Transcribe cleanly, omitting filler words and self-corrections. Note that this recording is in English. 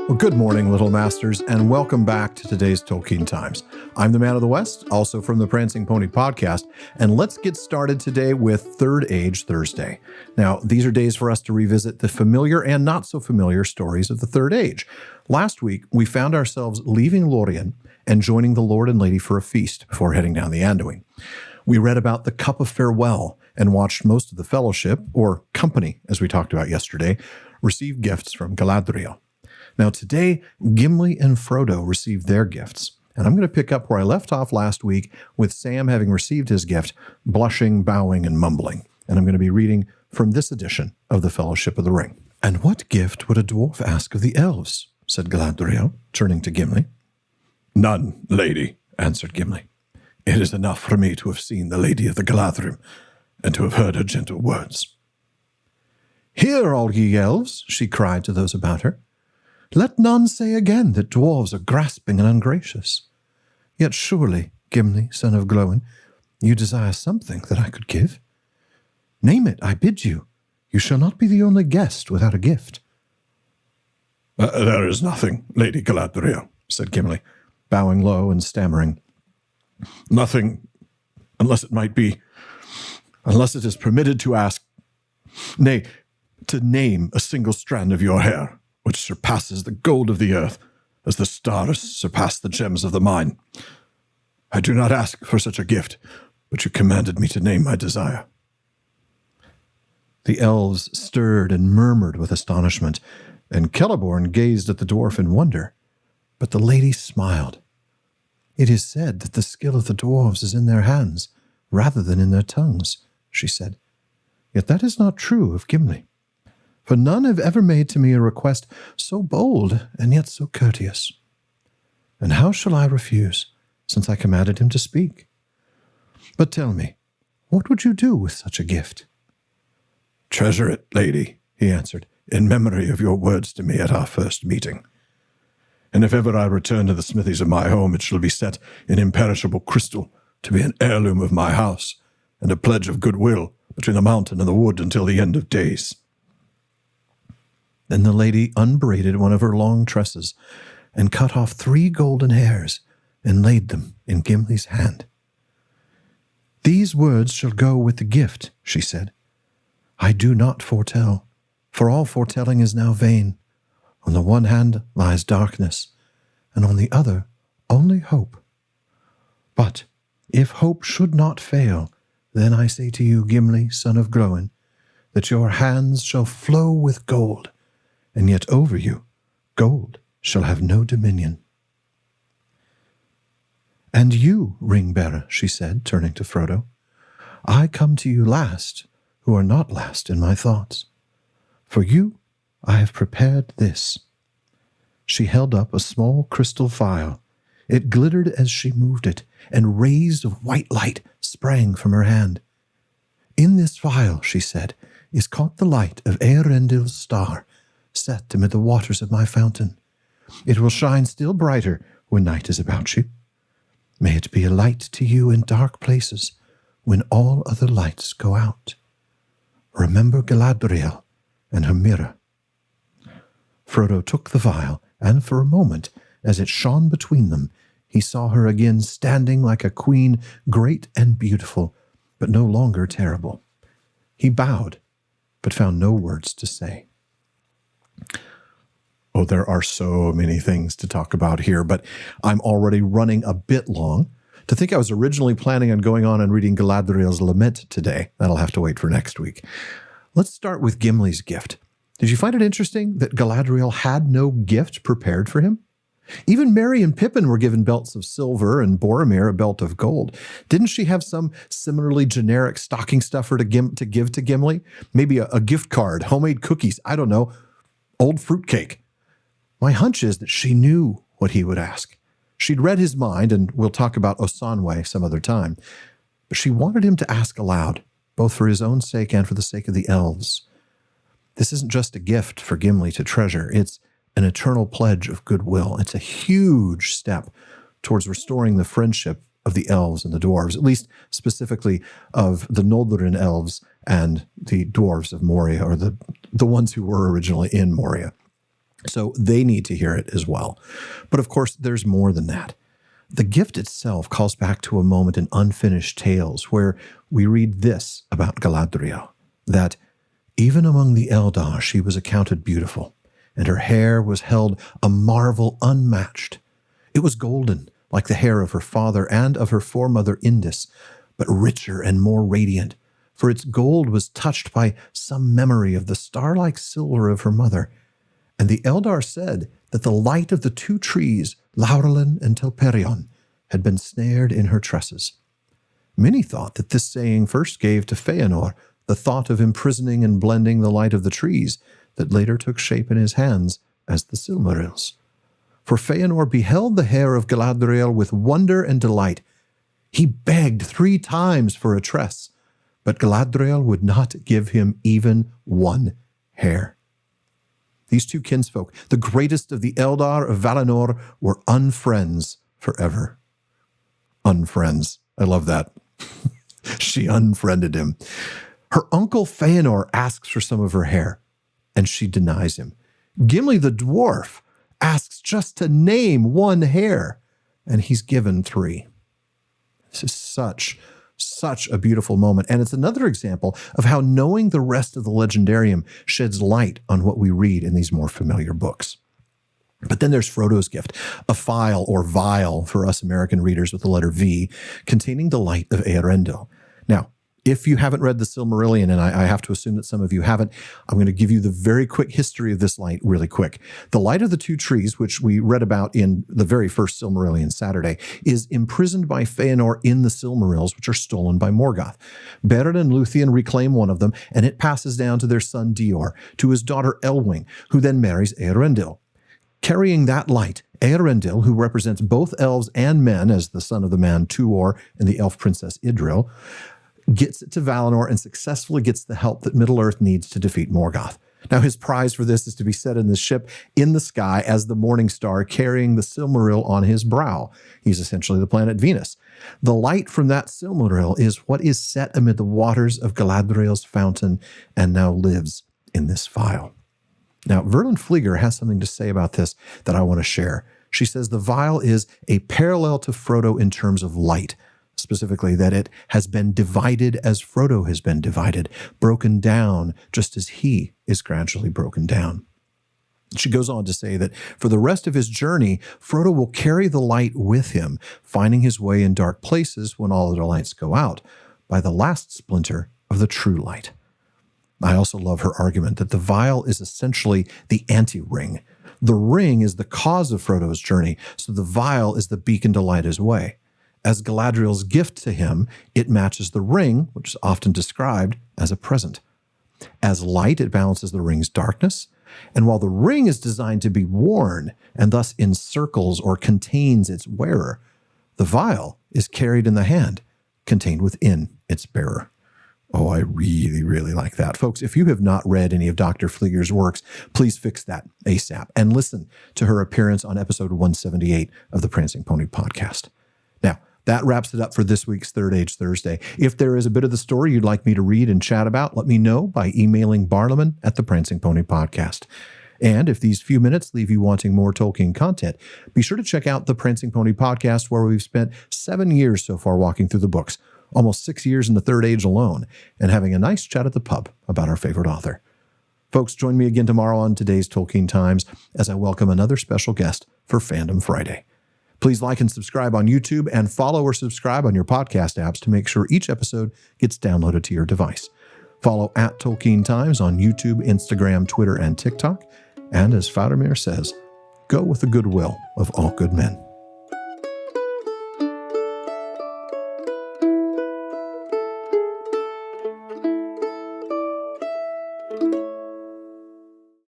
Well, good morning, Little Masters, and welcome back to today's Tolkien Times. I'm the Man of the West, also from the Prancing Pony podcast, and let's get started today with Third Age Thursday. Now, these are days for us to revisit the familiar and not so familiar stories of the Third Age. Last week, we found ourselves leaving Lorien and joining the Lord and Lady for a feast before heading down the Anduin. We read about the Cup of Farewell and watched most of the Fellowship, or company, as we talked about yesterday, receive gifts from Galadriel. Now today, Gimli and Frodo received their gifts, and I'm going to pick up where I left off last week with Sam having received his gift, blushing, bowing, and mumbling. And I'm going to be reading from this edition of the Fellowship of the Ring. "And what gift would a dwarf ask of the elves?" said Galadriel, turning to Gimli. "None, lady," answered Gimli. "It is enough for me to have seen the Lady of the Galadrim, and to have heard her gentle words." "Hear, all ye elves," she cried to those about her. "Let none say again that dwarves are grasping and ungracious. Yet surely, Gimli, son of Glóin, you desire something that I could give. Name it, I bid you. You shall not be the only guest without a gift." "There is nothing, Lady Galadriel," said Gimli, bowing low and stammering. "Nothing, unless it is permitted to ask, nay, to name a single strand of your hair, which surpasses the gold of the earth, as the stars surpass the gems of the mine. I do not ask for such a gift, but you commanded me to name my desire." The elves stirred and murmured with astonishment, and Celeborn gazed at the dwarf in wonder. But the lady smiled. "It is said that the skill of the dwarves is in their hands, rather than in their tongues," she said. "Yet that is not true of Gimli. For none have ever made to me a request so bold and yet so courteous. And how shall I refuse, since I commanded him to speak? But tell me, what would you do with such a gift?" "Treasure it, lady," he answered, "in memory of your words to me at our first meeting. And if ever I return to the smithies of my home, it shall be set in imperishable crystal, to be an heirloom of my house, and a pledge of goodwill between the mountain and the wood until the end of days." Then the lady unbraided one of her long tresses and cut off 3 golden hairs and laid them in Gimli's hand. "These words shall go with the gift," she said. "I do not foretell, for all foretelling is now vain. On the one hand lies darkness, and on the other only hope. But if hope should not fail, then I say to you, Gimli, son of Glóin, that your hands shall flow with gold, and yet over you gold shall have no dominion." "And you, ring-bearer," she said, turning to Frodo, "I come to you last, who are not last in my thoughts. For you I have prepared this." She held up a small crystal phial. It glittered as she moved it, and rays of white light sprang from her hand. "In this phial," she said, "is caught the light of Eärendil's star, set amid the waters of my fountain. It will shine still brighter when night is about you. May it be a light to you in dark places when all other lights go out. Remember Galadriel and her mirror." Frodo took the vial, and for a moment, as it shone between them, he saw her again standing like a queen, great and beautiful, but no longer terrible. He bowed, but found no words to say. Oh, there are so many things to talk about here, but I'm already running a bit long. To think I was originally planning on going on and reading Galadriel's Lament today. That'll have to wait for next week. Let's start with Gimli's gift. Did you find it interesting that Galadriel had no gift prepared for him? Even Merry and Pippin were given belts of silver and Boromir a belt of gold. Didn't she have some similarly generic stocking stuffer to give to Gimli? Maybe a gift card, homemade cookies, I don't know, old fruitcake. My hunch is that she knew what he would ask. She'd read his mind, and we'll talk about Osanwe some other time, but she wanted him to ask aloud, both for his own sake and for the sake of the elves. This isn't just a gift for Gimli to treasure. It's an eternal pledge of goodwill. It's a huge step towards restoring the friendship of the elves and the dwarves, at least specifically of the Noldorin elves and the dwarves of Moria, or the ones who were originally in Moria. So they need to hear it as well. But of course, there's more than that. The gift itself calls back to a moment in Unfinished Tales where we read this about Galadriel, that even among the Eldar she was accounted beautiful, and her hair was held a marvel unmatched. It was golden, like the hair of her father and of her foremother Indis, but richer and more radiant, for its gold was touched by some memory of the star-like silver of her mother. And the Eldar said that the light of the two trees, Laurelin and Telperion, had been snared in her tresses. Many thought that this saying first gave to Fëanor the thought of imprisoning and blending the light of the trees that later took shape in his hands as the Silmarils. For Fëanor beheld the hair of Galadriel with wonder and delight. He begged 3 times for a tress, but Galadriel would not give him even one hair. These two kinsfolk, the greatest of the Eldar of Valinor, were unfriends forever. Unfriends. I love that. She unfriended him. Her uncle Fëanor asks for some of her hair, and she denies him. Gimli the dwarf asks just to name 1 hair, and he's given 3. This is such a beautiful moment. And it's another example of how knowing the rest of the legendarium sheds light on what we read in these more familiar books. But then there's Frodo's gift, a phial or vial for us American readers with the letter V, containing the light of Eärendil. Now, if you haven't read the Silmarillion, and I have to assume that some of you haven't, I'm going to give you the very quick history of this light really quick. The light of the two trees, which we read about in the very first Silmarillion Saturday, is imprisoned by Fëanor in the Silmarils, which are stolen by Morgoth. Beren and Luthien reclaim one of them, and it passes down to their son Dior, to his daughter Elwing, who then marries Eärendil. Carrying that light, Eärendil, who represents both elves and men as the son of the man Tuor and the elf princess Idril, gets it to Valinor and successfully gets the help that Middle-earth needs to defeat Morgoth. Now, his prize for this is to be set in the ship in the sky as the Morning Star, carrying the Silmaril on his brow. He's essentially the planet Venus. The light from that Silmaril is what is set amid the waters of Galadriel's fountain and now lives in this vial. Now, Verlin Flieger has something to say about this that I want to share. She says the vial is a parallel to Frodo in terms of light, specifically that it has been divided as Frodo has been divided, broken down just as he is gradually broken down. She goes on to say that for the rest of his journey, Frodo will carry the light with him, finding his way in dark places when all other lights go out, by the last splinter of the true light. I also love her argument that the vial is essentially the anti-ring. The ring is the cause of Frodo's journey, so the vial is the beacon to light his way. As Galadriel's gift to him, it matches the ring, which is often described as a present. As light, it balances the ring's darkness, and while the ring is designed to be worn and thus encircles or contains its wearer, the vial is carried in the hand, contained within its bearer. Oh, I really, really like that. Folks, if you have not read any of Dr. Flieger's works, please fix that ASAP and listen to her appearance on episode 178 of the Prancing Pony podcast. Now, that wraps it up for this week's Third Age Thursday. If there is a bit of the story you'd like me to read and chat about, let me know by emailing barliman@theprancingponypodcast. And if these few minutes leave you wanting more Tolkien content, be sure to check out the Prancing Pony podcast, where we've spent 7 years so far walking through the books, almost 6 years in the Third Age alone, and having a nice chat at the pub about our favorite author. Folks, join me again tomorrow on today's Tolkien Times as I welcome another special guest for Fandom Friday. Please like and subscribe on YouTube and follow or subscribe on your podcast apps to make sure each episode gets downloaded to your device. Follow @Tolkien Times on YouTube, Instagram, Twitter, and TikTok. And as Faramir says, go with the goodwill of all good men.